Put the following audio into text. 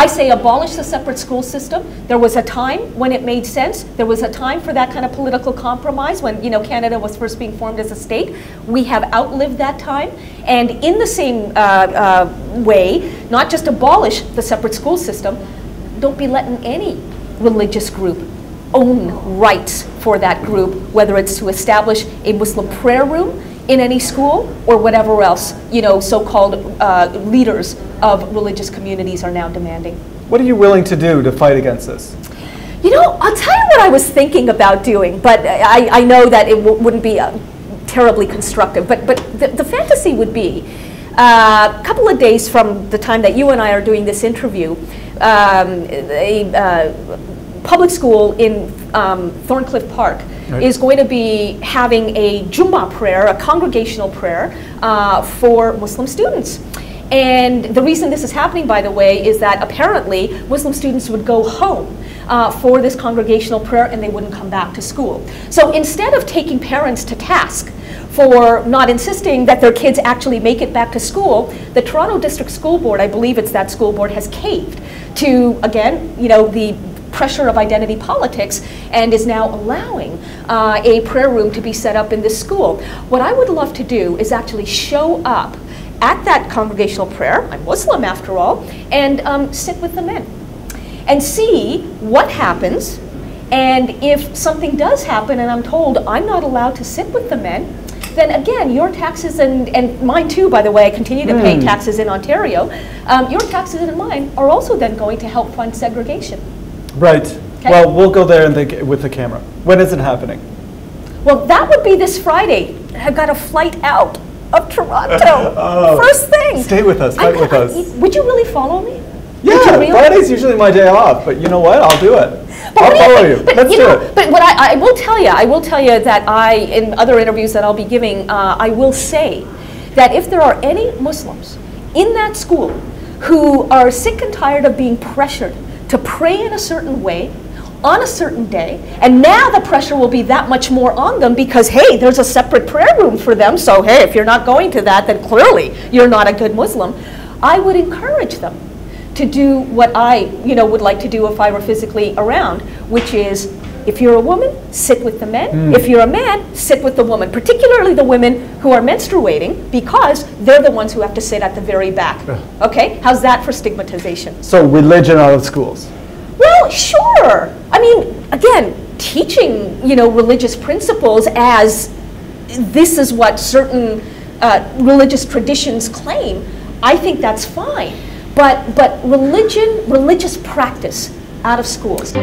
I say abolish the separate school system. There was a time when it made sense. There was a time for that kind of political compromise when, you know, Canada was first being formed as a state. We have outlived that time. And in the same way, not just abolish the separate school system, don't be letting any religious group own rights for that group, whether it's to establish a Muslim prayer room in any school or whatever else, you know, so-called leaders of religious communities are now demanding. What are you willing to do to fight against this? You know, I'll tell you what I was thinking about doing, but I know that it wouldn't be terribly constructive, but the fantasy would be a couple of days from the time that you and I are doing this interview, a public school in Thorncliffe Park is going to be having a Jummah prayer, a congregational prayer for Muslim students. And the reason this is happening, by the way, is that apparently Muslim students would go home for this congregational prayer and they wouldn't come back to school. So instead of taking parents to task for not insisting that their kids actually make it back to school, the Toronto District School Board, I believe it's that school board, has caved to, again, you know, the pressure of identity politics and is now allowing a prayer room to be set up in this school. What I would love to do is actually show up at that congregational prayer, I'm Muslim after all, and sit with the men and see what happens. And if something does happen and I'm told I'm not allowed to sit with the men, then again, your taxes and mine too, by the way, I continue to pay taxes in Ontario, your taxes and mine are also then going to help fund segregation. Right. Okay. Well, we'll go there with the camera. When is it happening? Well, that would be this Friday. I've got a flight out of Toronto. Oh, first thing. Stay with us, fight with us. Would you really follow me? Yeah, really? Friday's usually my day off, but you know what? I'll do it. I'll follow you. Let's do it. But what I will tell you that in other interviews that I'll be giving, I will say that if there are any Muslims in that school who are sick and tired of being pressured to pray in a certain way, on a certain day, and now the pressure will be that much more on them because, hey, there's a separate prayer room for them, so hey, if you're not going to that, then clearly you're not a good Muslim. I would encourage them to do what I, would like to do if I were physically around, which is, if you're a woman, sit with the men. If you're a man, sit with the woman, particularly the women who are menstruating, because they're the ones who have to sit at the very back. Okay, how's that for stigmatization? So religion out of schools. Well, sure. I mean, again, teaching, religious principles as this is what certain religious traditions claim, I think that's fine. But religious practice out of schools.